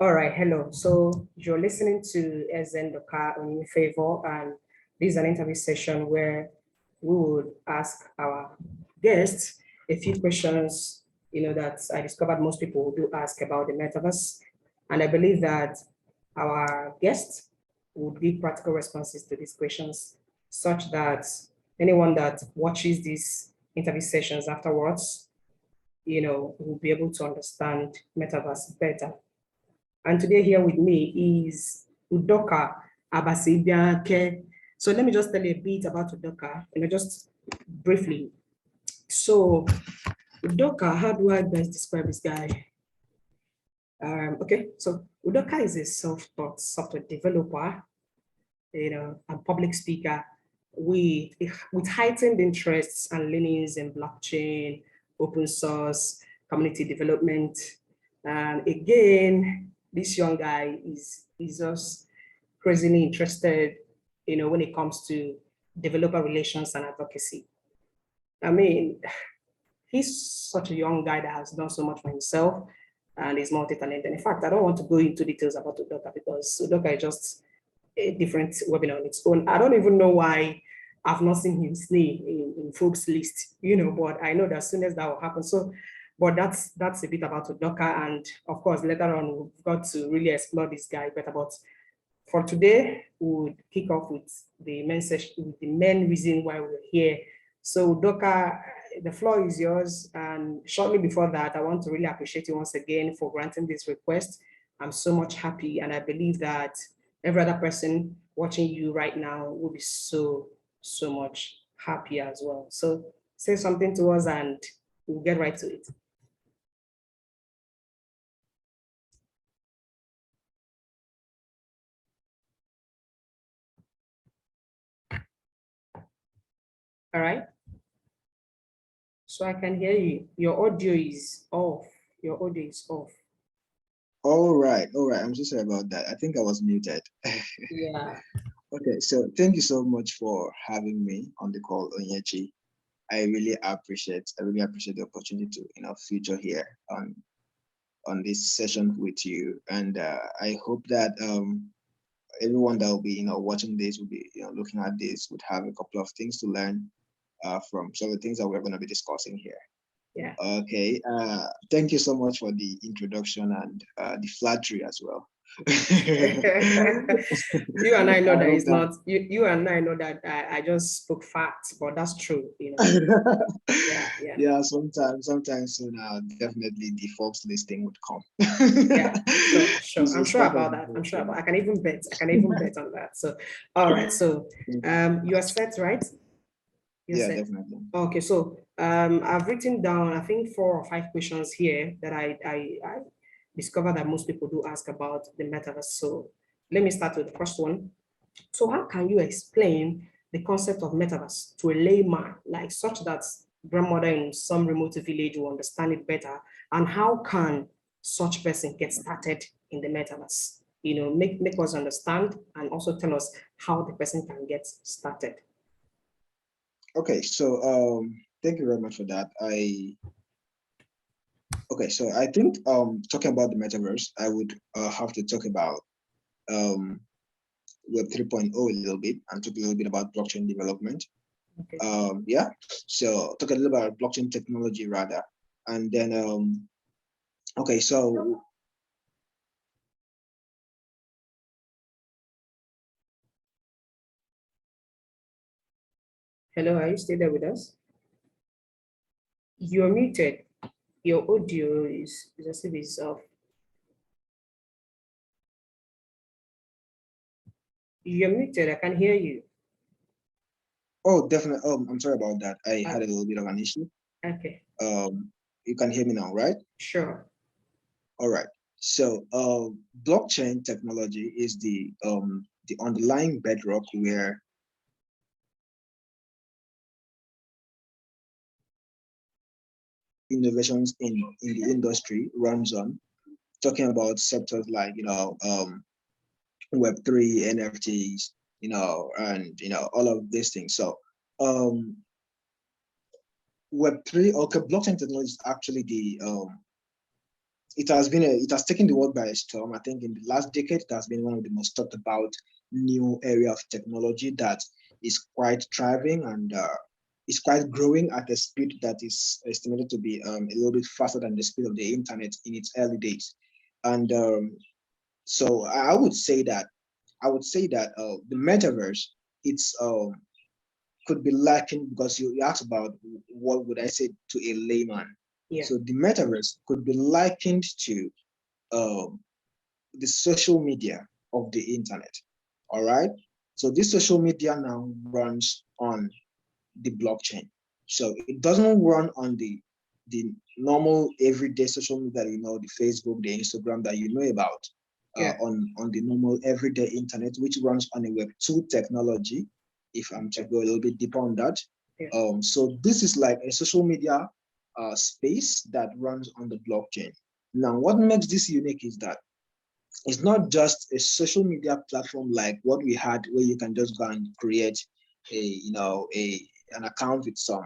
All right, hello. So you're listening to Udoka on Favor, and this is an interview session where we would ask our guests a few questions, that I discovered most people do ask about the metaverse. And I believe that our guests would give practical responses to these questions, such that anyone that watches these interview sessions afterwards, will be able to understand metaverse better. And today here with me is Udoka Abasibiake. So let me just tell you a bit about Udoka, just briefly. So Udoka, how do I best describe this guy? Okay, so Udoka is a self-taught software developer, and public speaker with heightened interests and leanings in blockchain, open source, community development. And again, this young guy is just crazily interested, when it comes to developer relations and advocacy. I mean, he's such a young guy that has done so much for himself and is multi-talented. In fact, I don't want to go into details about Udoka because Udoka is just a different webinar on its own. I don't even know why I've not seen his name in folks list, but I know that as soon as that will happen. So, but that's a bit about Udoka. And of course, later on, we've got to really explore this guy better. But for today, we would kick off with the main session, with the main reason why we're here. So Udoka, the floor is yours. And shortly before that, I want to really appreciate you once again for granting this request. I'm so much happy. And I believe that every other person watching you right now will be so much happy as well. So say something to us and we'll get right to it. All right. So I can hear you. Your audio is off. Your audio is off. All right. I'm so sorry about that. I think I was muted. Yeah. Okay, so thank you so much for having me on the call, Onyechi. I really appreciate the opportunity to feature here on this session with you. And I hope that everyone that will be watching this will be looking at this would have a couple of things to learn from some of the things that we're going to be discussing here. Yeah. Okay. Thank you so much for the introduction and the flattery as well. You and I know that it's not you and I know that I just spoke facts, but that's true, Yeah, sometimes definitely the false listing would come. Yeah, sure. I'm sure about that. I can even bet on that. So all right, so you are set, right? Yeah, definitely. Okay, so I've written down, I think 4 or 5 questions here that I discovered that most people do ask about the metaverse. So let me start with the first one. So how can you explain the concept of metaverse to a layman, like such that grandmother in some remote village will understand it better? And how can such person get started in the metaverse? Make us understand and also tell us how the person can get started. Okay, so thank you very much for that. So I think talking about the metaverse, I would have to talk about Web 3.0 a little bit and talk a little bit about blockchain development. Okay. Yeah, so talk a little about blockchain technology rather, and then okay, so hello, are you still there with us? You're muted. Your audio is as if it's off. You're muted. I can hear you. Oh, definitely. I'm sorry about that. I had a little bit of an issue. Okay. You can hear me now, right? Sure. All right. So, blockchain technology is the underlying bedrock where innovations in the industry runs on. Talking about sectors like Web3, NFTs, and all of these things. So, Web3, okay, blockchain technology is actually it has taken the world by storm. I think in the last decade, it has been one of the most talked about new area of technology that is quite thriving and is quite growing at a speed that is estimated to be a little bit faster than the speed of the internet in its early days. And so I would say that the metaverse, it's could be likened, because you asked about what would I say to a layman. Yeah. So the metaverse could be likened to the social media of the internet. All right. So this social media now runs on the blockchain. So it doesn't run on the normal everyday social media, the Facebook, the Instagram that you know about, on the normal everyday internet, which runs on a Web2 technology. If I'm to go a little bit deeper on that. So this is like a social media space that runs on the blockchain. Now, what makes this unique is that it's not just a social media platform like what we had, where you can just go and create an account with some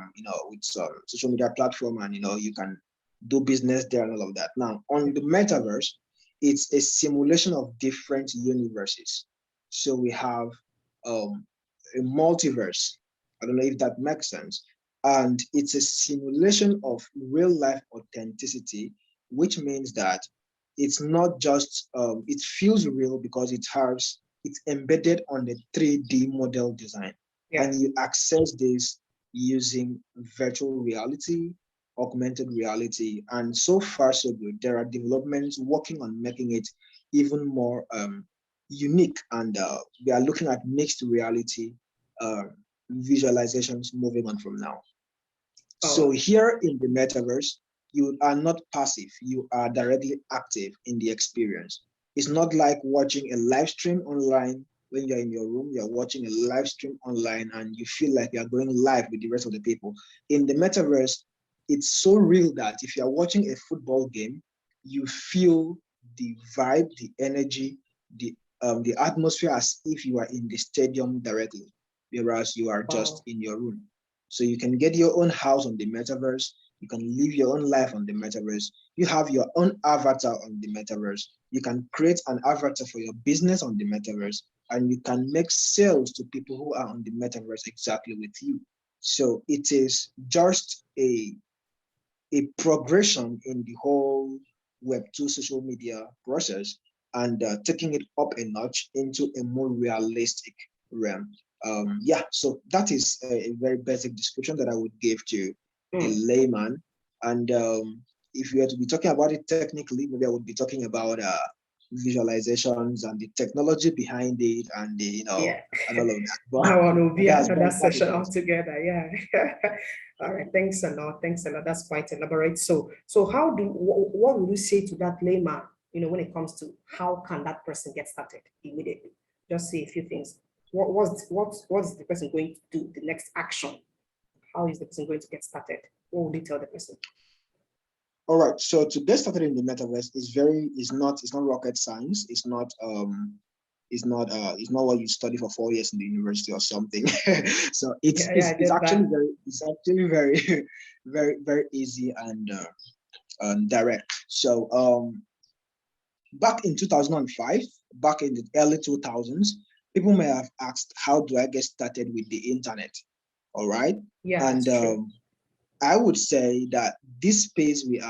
social media platform, and you can do business there and all of that. Now, on the metaverse, it's a simulation of different universes. So we have a multiverse. I don't know if that makes sense. And it's a simulation of real life authenticity, which means that it's not just, it feels real because it's embedded on the 3D model design. And you access this using virtual reality, augmented reality, and so far so good. There are developments working on making it even more unique, and we are looking at mixed reality visualizations moving on from now. So here in the metaverse, you are not passive, you are directly active in the experience. It's not like watching a live stream online. When you're in your room, you're watching a live stream online and you feel like you're going live with the rest of the people. In the metaverse, it's so real that if you're watching a football game, you feel the vibe, the energy, the atmosphere as if you are in the stadium directly, whereas you are just in your room. So you can get your own house on the metaverse. You can live your own life on the metaverse. You have your own avatar on the metaverse. You can create an avatar for your business on the metaverse, and you can make sales to people who are on the metaverse exactly with you. So it is just a progression in the whole Web2 social media process, and taking it up a notch into a more realistic realm. So that is a very basic description that I would give to a layman. And if we were to be talking about it technically, maybe I would be talking about visualizations and the technology behind it, and and all of that. But that one will be another session altogether. Yeah. All right. Thanks a lot. Thanks a lot. That's quite elaborate. So what would you say to that layman? When it comes to how can that person get started immediately? Just say a few things. What's the person going to do? The next action? How is the person going to get started? What would you tell the person? All right. So to get started in the metaverse is not rocket science. It's not what you study for 4 years in the university or something. So it's actually very very very easy and direct. So back in 2005, back in the early 2000s, people may have asked, how do I get started with the internet? All right. Yeah. And I would say that this stage we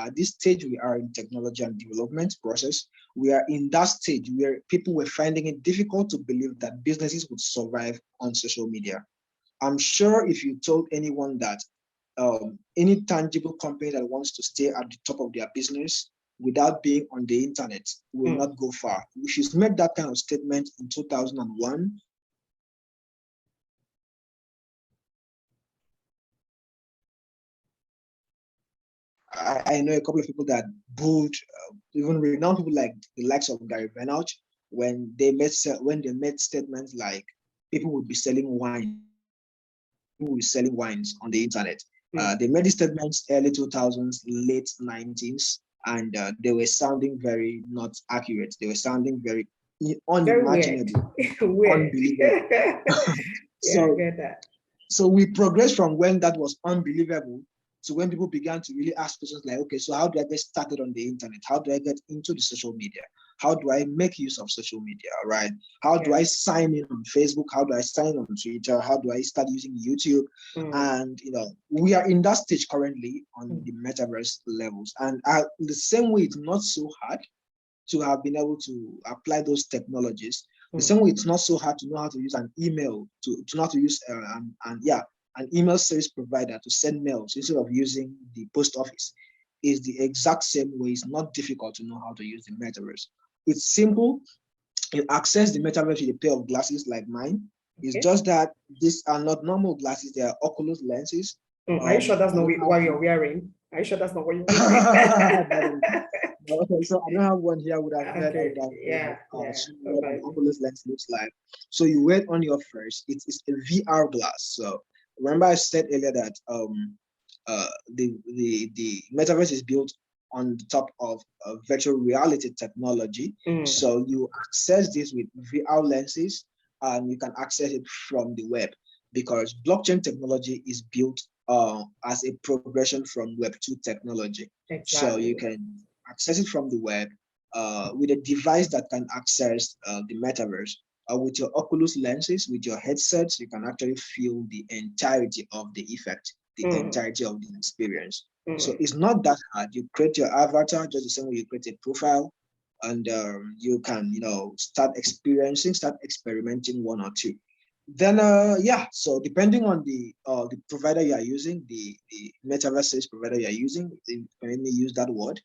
are in technology and development process, we are in that stage where people were finding it difficult to believe that businesses would survive on social media. I'm sure if you told anyone that any tangible company that wants to stay at the top of their business without being on the internet will not go far. If she's made that kind of statement in 2001, I know a couple of people that booed, even renowned people like the likes of Gary Vaynerchuk, when they made statements like people would be selling wines on the internet. They made these statements early 2000s, late 90s, and they were sounding very not accurate. They were sounding very unimaginable, weird. unbelievable. Yeah, I get that. So we progressed from when that was unbelievable So when people began to really ask questions like, okay, so how do I get started on the internet? How do I get into the social media? How do I make use of social media, right? How do I sign in on Facebook? How do I sign on Twitter? How do I start using YouTube? And, we are in that stage currently on the metaverse levels. And the same way, it's not so hard to have been able to apply those technologies. The same way, it's not so hard to know how to use an email, to know how to use an email service provider to send mails instead of using the post office. Is the exact same way. It's not difficult to know how to use the metaverse. It's simple. You access the metaverse with a pair of glasses like mine. It's just that these are not normal glasses. They are Oculus lenses. Are you sure that's not what you're wearing? Are you sure that's not what you're wearing? Okay, so I don't have one here. I would have heard what an Oculus lens looks like. So you wear it on your first. It's a VR glass. So remember I said earlier that the metaverse is built on the top of virtual reality technology. So you access this with VR lenses, and you can access it from the web, because blockchain technology is built as a progression from Web 2 technology. Exactly. So you can access it from the web with a device that can access the metaverse. With your Oculus lenses, with your headsets, you can actually feel the entirety of the effect, the entirety of the experience. So it's not that hard. You create your avatar just the same way you create a profile, and you can, start experimenting one or two. Then, so depending on the provider you are using, the metaverse service provider you are using, let me use that word.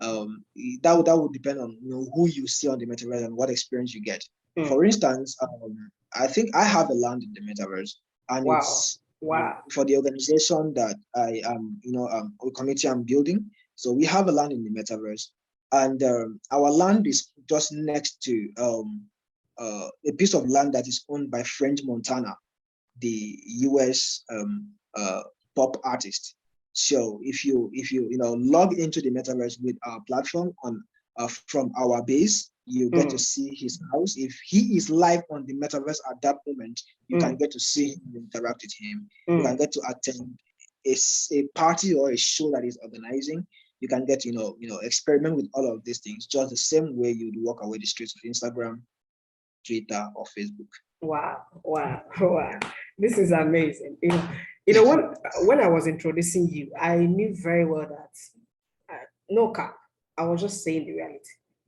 That would depend on who you see on the metaverse and what experience you get. For instance, I think I have a land in the metaverse, and it's for the organization that I am, a committee I'm building. So we have a land in the metaverse, and our land is just next to a piece of land that is owned by French Montana, the US pop artist. So if you log into the metaverse with our platform from our base, you get to see his house. If he is live on the metaverse at that moment, you can get to see him, interact with him. You can get to attend a party or a show that he's organizing. You can get to experiment with all of these things just the same way you'd walk away the streets of Instagram, Twitter, or Facebook. Wow. This is amazing. When I was introducing you, I knew very well that no cap. I was just saying the reality.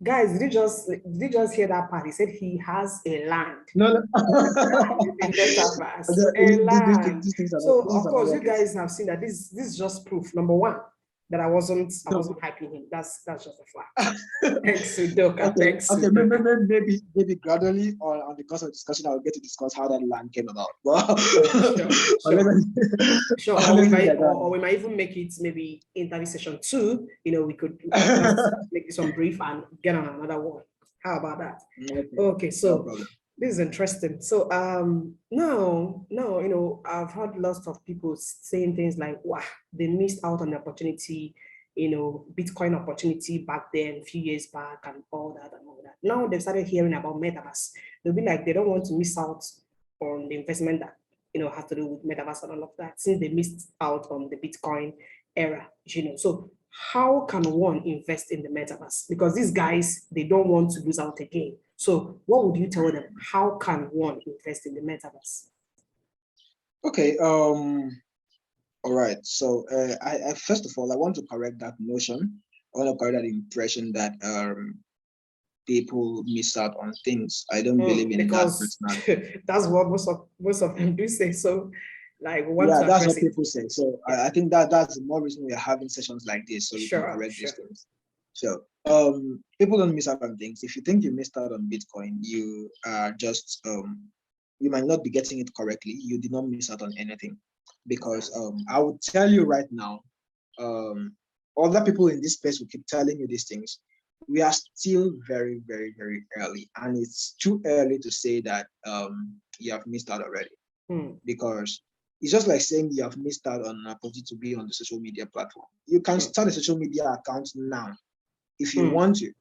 Guys, did you just hear that part? He said he has a land. No. In Metaverse. A land. So of course, you guys have seen that this is just proof. Number one, that I wasn't hyping him. That's just a fact. Thanks, Udoka. Thanks. Okay, maybe gradually on the course of discussion, I'll get to discuss how that land came about. Wow. Sure. Or we might even make it maybe interview session 2. We could make this one brief and get on another one. How about that? Okay, so this is interesting. So now, I've heard lots of people saying things like, wow, they missed out on the opportunity, Bitcoin opportunity back then, a few years back, and all that. Now they've started hearing about Metaverse. They'll be like, they don't want to miss out on the investment that, has to do with Metaverse and all of that, since they missed out on the Bitcoin era, So how can one invest in the Metaverse? Because these guys, they don't want to lose out again. So what would you tell them? How can one invest in the Metaverse? Okay. All right. So I first of all, I want to correct that notion. I want to correct that impression that people miss out on things. I don't believe in that. That's what most of them do say. So, like, that's what people say. So I think that's the more reason we are having sessions like this, so we can correct these things. So people don't miss out on things. If you think you missed out on Bitcoin, you are just you might not be getting it correctly. You did not miss out on anything, because I would tell you right now, other people in this space will keep telling you these things. We are still very, very, very early, and it's too early to say that you have missed out already, because it's just like saying you have missed out on an opportunity to be on the social media platform. You can start a social media account now if you want to.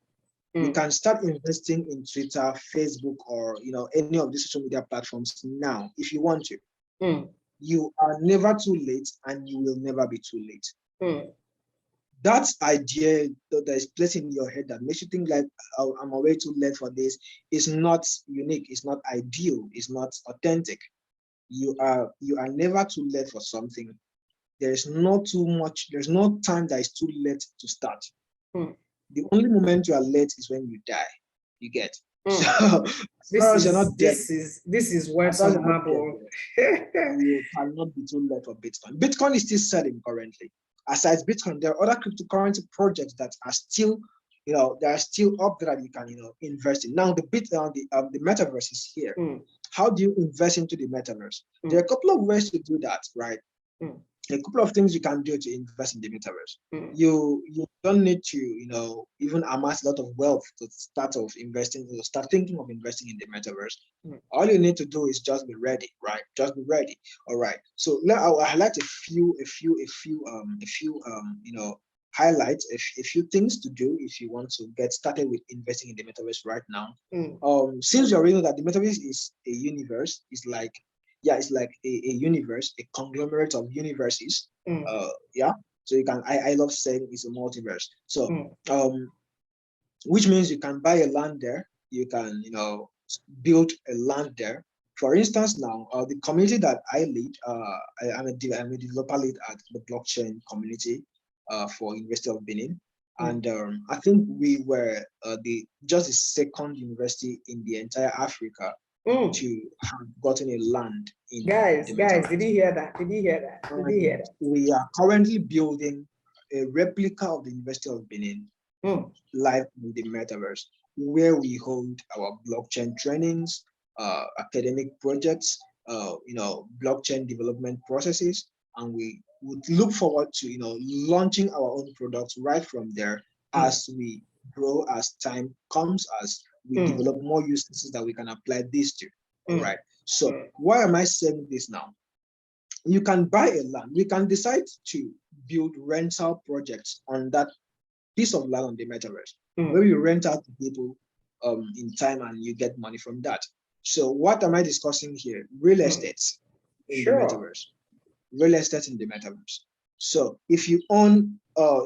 You can start investing in Twitter, Facebook, or any of the social media platforms now if you want to. You are never too late and you will never be too late. That idea that is placed in your head that makes you think like, oh, I'm already too late for this, is not unique, it's not ideal, it's not authentic. You are never too late for something. There's no time that is too late to start. The only moment you are late is when you die. You get. So as you're not dead, this is where some marble. You cannot be too late for Bitcoin. Bitcoin is still selling currently. Aside Bitcoin, there are other cryptocurrency projects that are still, they are still up there that you can, invest in. Now the metaverse is here. How do you invest into the metaverse? There are a couple of ways to do that, right? A couple of things you can do to invest in the metaverse. You don't need to, even amass a lot of wealth to start thinking of investing in the metaverse. All you need to do is just be ready, right? Just be ready. All right. So I'll highlight a few highlights, a few things to do if you want to get started with investing in the metaverse right now. Since you already know that the metaverse is a universe, it's like a universe, a conglomerate of universes. So you can, I love saying it's a multiverse. So which means you can buy a land there, you can build a land there. For instance, now the community that I lead, I'm a developer lead at the blockchain community for University of Benin. And I think we were the second university in the entire Africa to have gotten a land in guys, did you hear that? We are currently building a replica of the University of Benin live in the metaverse, where we hold our blockchain trainings, academic projects, blockchain development processes, and we would look forward to launching our own products right from there as we grow, as time comes, as we develop more use cases that we can apply this to. All right. So why am I saying this now? You can buy a land. We can decide to build rental projects on that piece of land on the metaverse, where you rent out to people in time and you get money from that. So what am I discussing here? Real estate in the metaverse. Real estate in the metaverse. So if you own,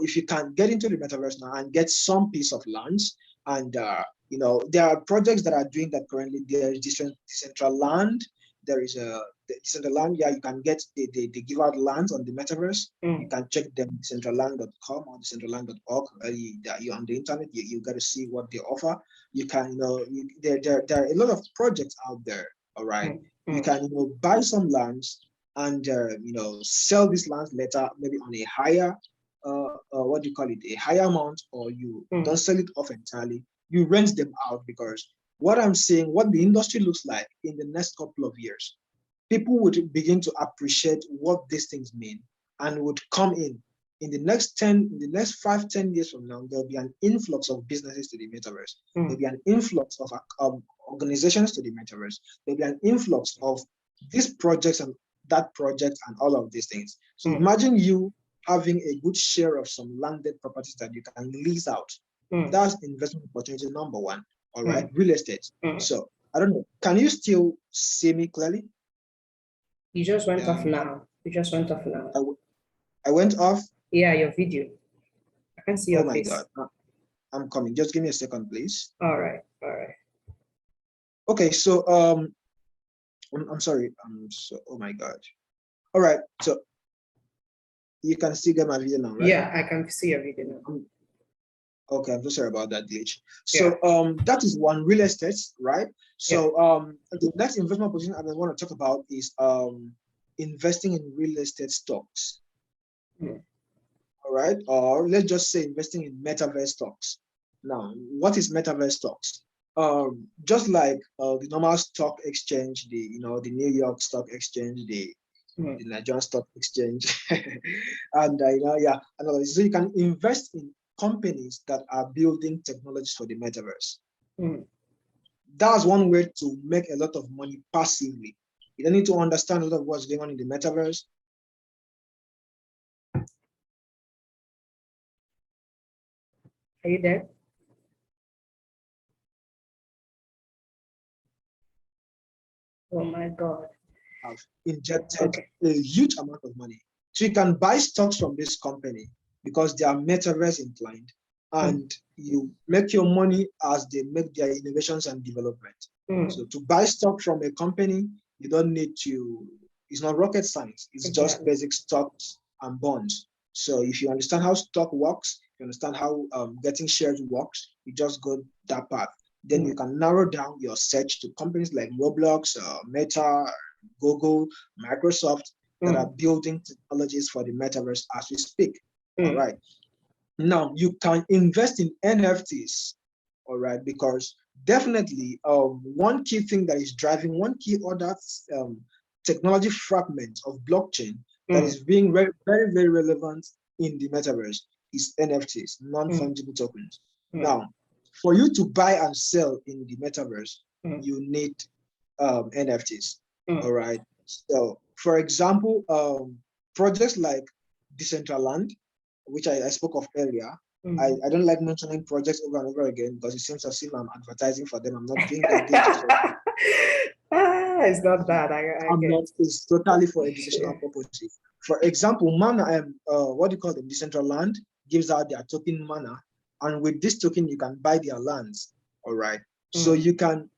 if you can get into the metaverse now and get some piece of lands, and there are projects that are doing that currently. There is decentral land. There is a decentral land. Yeah, you can get they give out lands on the metaverse. You can check them decentraland.com or decentraland.org. You're on the internet. You got to see what they offer. You can there are a lot of projects out there. All right. You can buy some lands and sell these lands later, maybe on a higher what do you call it, a higher amount, or you don't sell it off entirely. You rent them out, because what I'm saying, what the industry looks like in the next couple of years, people would begin to appreciate what these things mean and would come in the next 5-10 years from now. There'll be an influx of businesses to the metaverse. There'll be an influx of organizations to the metaverse. There'll be an influx of these projects and that project and all of these things. So imagine you having a good share of some landed properties that you can lease out. That's investment opportunity number one. All right, real estate. So I don't know. Can you still see me clearly? You just went off now. I went off. Yeah, your video. I can see your face. Oh my God. I'm coming. Just give me a second, please. All right. Okay, so I'm sorry. Oh my God. All right, so you can still get my video now, right? Yeah, I can see your video now. Okay, I'm so sorry about that glitch. So that is one, real estate, right? So the next investment position I want to talk about is investing in real estate stocks. All right, or let's just say investing in metaverse stocks. Now, what is metaverse stocks? Just like the normal stock exchange, the New York Stock Exchange, the Nigerian Stock Exchange, and so you can invest in companies that are building technologies for the metaverse. That's one way to make a lot of money passively. You don't need to understand a lot of what's going on in the metaverse. Are you there? Oh my God. have injected a huge amount of money. So you can buy stocks from this company because they are metaverse inclined, and you make your money as they make their innovations and development. So to buy stock from a company, you don't need to, it's not rocket science, it's just basic stocks and bonds. So if you understand how stock works, you understand how getting shares works, you just go that path. Then you can narrow down your search to companies like Roblox, Meta, Google, Microsoft that are building technologies for the metaverse as we speak. All right. Now you can invest in NFTs. All right, because definitely one key thing that is driving one key other technology fragment of blockchain that is being very, very, very relevant in the metaverse is NFTs, non-fungible tokens. Now, for you to buy and sell in the metaverse, you need NFTs. All right. So, for example, projects like Decentraland, which I spoke of earlier. I don't like mentioning projects over and over again because it seems as if I'm advertising for them. I'm not doing that. It's not that. I'm not. It's totally for educational purposes. For example, Mana, what do you call them? Decentraland gives out their token Mana, and with this token you can buy their lands. All right. So you can,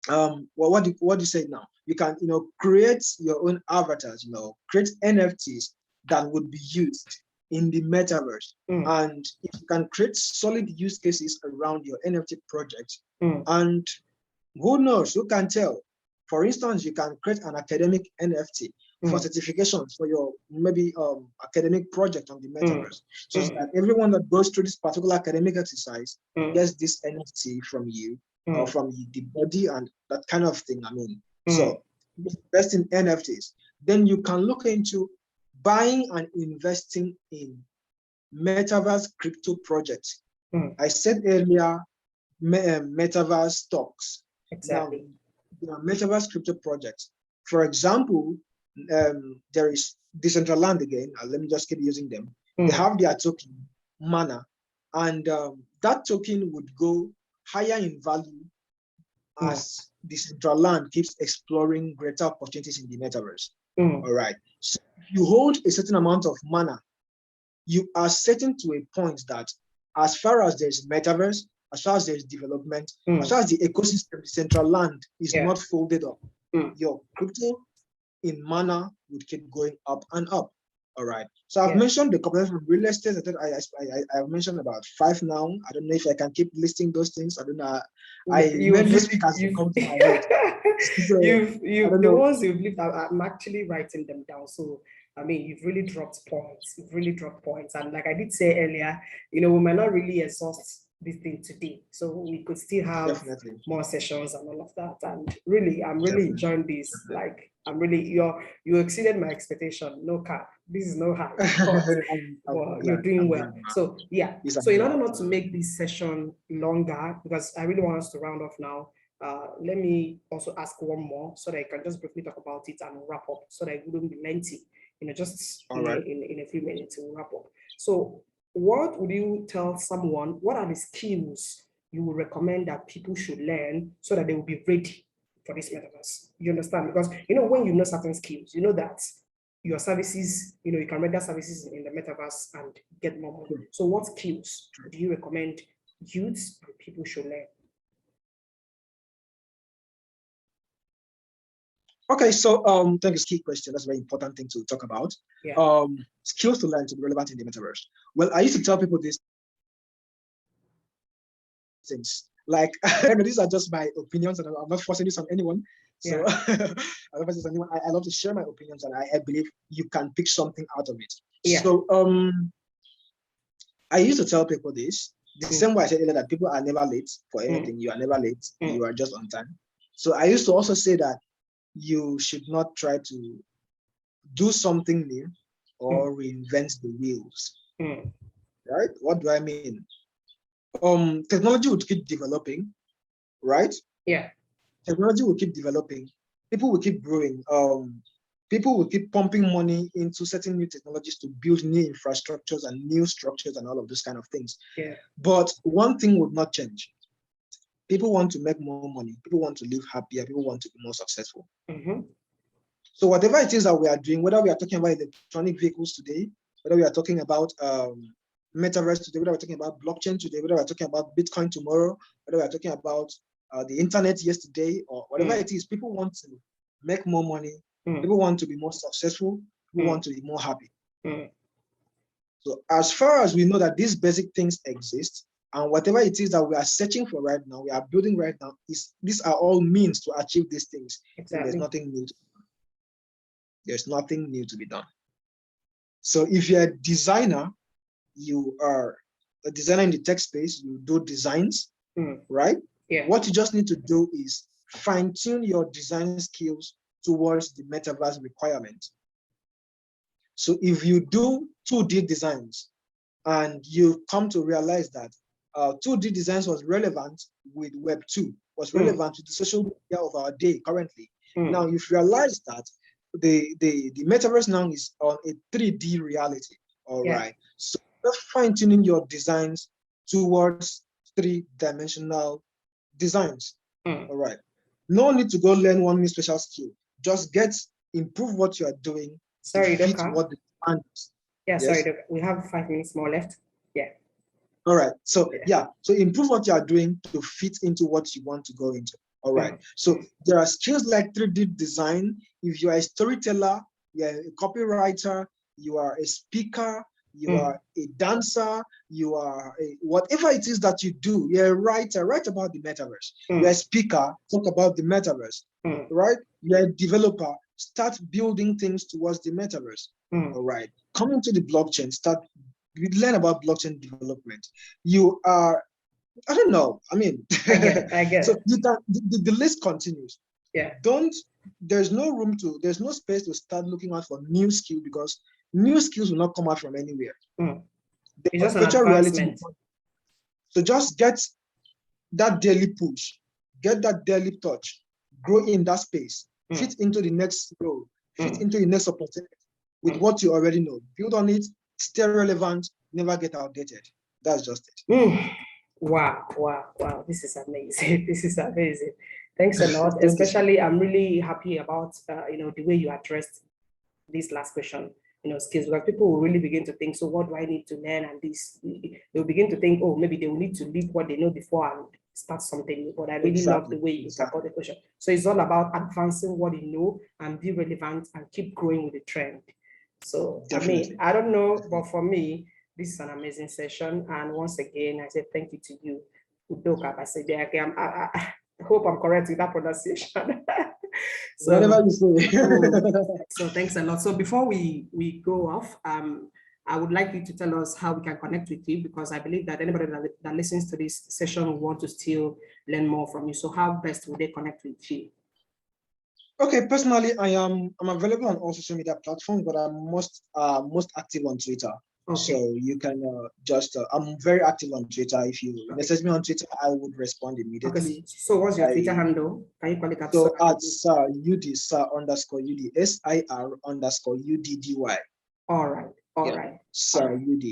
well, what do you say now? You can, create your own avatars. Create NFTs that would be used in the metaverse. And if you can create solid use cases around your NFT project, and who knows, who can tell? For instance, you can create an academic NFT for certifications for your maybe academic project on the metaverse. So that everyone that goes through this particular academic exercise gets this NFT from you or from the body and that kind of thing. So invest in NFTs. Then you can look into buying and investing in metaverse crypto projects. I said earlier, metaverse stocks. Exactly. Now, metaverse crypto projects. For example, there is Decentraland again. Let me just keep using them. They have their token, Mana, and that token would go higher in value as Decentraland keeps exploring greater opportunities in the metaverse. All right. So if you hold a certain amount of Mana, you are certain to a point that as far as there's metaverse, as far as there's development, as far as the ecosystem, the central land is not folded up, your crypto in Mana would keep going up and up. All right. So I've mentioned the couple of real estate. I've mentioned about 5 now. I don't know if I can keep listing those things. I don't know. This week has come to my head. So, the ones you've lived, I'm actually writing them down. So you've really dropped points. And like I did say earlier, we might not really exhaust this thing today. So we could still have more sessions and all of that. And really, I'm really enjoying this. Like you exceeded my expectation. No cap. This is no hard. Well, you're doing well. So yeah. So in order not to make this session longer, because I really want us to round off now, let me also ask one more so that I can just briefly talk about it and wrap up so that it wouldn't be lengthy. Just in a few minutes to wrap up. So what would you tell someone, what are the skills you would recommend that people should learn so that they will be ready for this metaverse? You understand? Because, when you know certain skills, you know that your services, you can render services in the metaverse and get more money. So what skills do you recommend youths and people should learn? Okay, so thank you. Key question. That's a very important thing to talk about. Skills to learn to be relevant in the metaverse. Well, I used to tell people these things. Like, these are just my opinions, and I'm not forcing this on anyone. So I love to share my opinions, and I believe you can pick something out of it. So I used to tell people this. The same way I said earlier that people are never late for anything. You are never late. You are just on time. So I used to also say that you should not try to do something new or reinvent the wheels. Right? What do I mean? Technology would keep developing, right? Yeah. Technology will keep developing. People will keep growing. People will keep pumping money into certain new technologies to build new infrastructures and new structures and all of those kind of things. Yeah. But one thing would not change. People want to make more money. People want to live happier. People want to be more successful. So whatever it is that we are doing, whether we are talking about electronic vehicles today, whether we are talking about Metaverse today, whether we're talking about blockchain today, whether we're talking about Bitcoin tomorrow, whether we're talking about the internet yesterday, or whatever it is, people want to make more money, people want to be more successful, people want to be more happy. So as far as we know that these basic things exist, and whatever it is that we are searching for right now, we are building right now, these are all means to achieve these things. Exactly. And there's nothing new. There's nothing new to be done. So if you're a designer, you are a designer in the tech space, you do designs, right? Yeah. What you just need to do is fine-tune your design skills towards the metaverse requirement. So if you do 2D designs and you come to realize that 2D designs was relevant with Web 2, was relevant to the social media of our day currently. Now you've realized that the metaverse now is on a 3D reality. All right. So just fine-tuning your designs towards 3-dimensional designs. All right. No need to go learn one new special skill. Just improve what you are doing. Sorry, to fit Udoka. what the demand is. Yeah, yes? Sorry, Udoka. We have 5 minutes more left. Yeah. All right. So so improve what you are doing to fit into what you want to go into. All right. So there are skills like 3D design. If you are a storyteller, you are a copywriter, you are a speaker, you are a dancer, you are whatever it is that you do, you're a writer, write about the metaverse. You're a speaker, talk about the metaverse, right? You're a developer, start building things towards the metaverse. All right. Come into the blockchain, learn about blockchain development. You are, I don't know. I mean, I get so you can, the list continues. Yeah. There's no space to start looking out for new skill, because new skills will not come out from anywhere. It's just an advancement. So just get that daily push, get that daily touch, grow in that space, fit into the next role, fit into the next opportunity with what you already know. Build on it, stay relevant, never get outdated. That's just it. Wow. This is amazing. This is amazing. Thanks a lot. Especially, I'm really happy about the way you addressed this last question, skills, because people will really begin to think, so what do I need to learn? And they'll begin to think, oh, maybe they will need to leave what they know before and start something new. But I really love the way you tackle the question. So it's all about advancing what you know and be relevant and keep growing with the trend. So definitely. I don't know, but for me, this is an amazing session. And once again, I say thank you to you, Udoka. I hope I'm correct with that pronunciation. So, whatever you say. So thanks a lot. So before we go off, I would like you to tell us how we can connect with you, because I believe that anybody that listens to this session will want to still learn more from you. So how best would they connect with you? Okay, personally, I'm available on all social media platforms, but I'm most active on Twitter. Okay. So you can I'm very active on Twitter. If you message me on Twitter, I would respond immediately. Okay. So what's your Twitter handle? Can you call it up? So at Sir_UD, SIR_UDDY. All right. Sir UD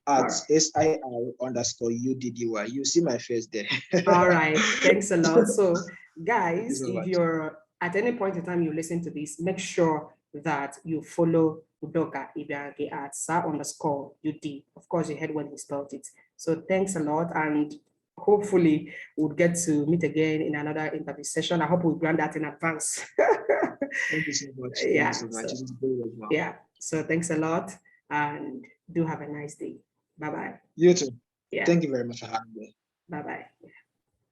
at SIR_UDDY. You see my face there. All right. Thanks a lot. So guys, if you're at any point in time you listen to this, make sure that you follow Udoka Ibiage at Sir_UD. Of course, you heard when he spelled it. So thanks a lot, and hopefully we'll get to meet again in another interview session. I hope we'll grant that in advance. Thank you so much. Yeah. Thank you so much. Yeah. So thanks a lot, and do have a nice day. Bye-bye. You too. Yeah. Thank you very much for having me. Bye-bye.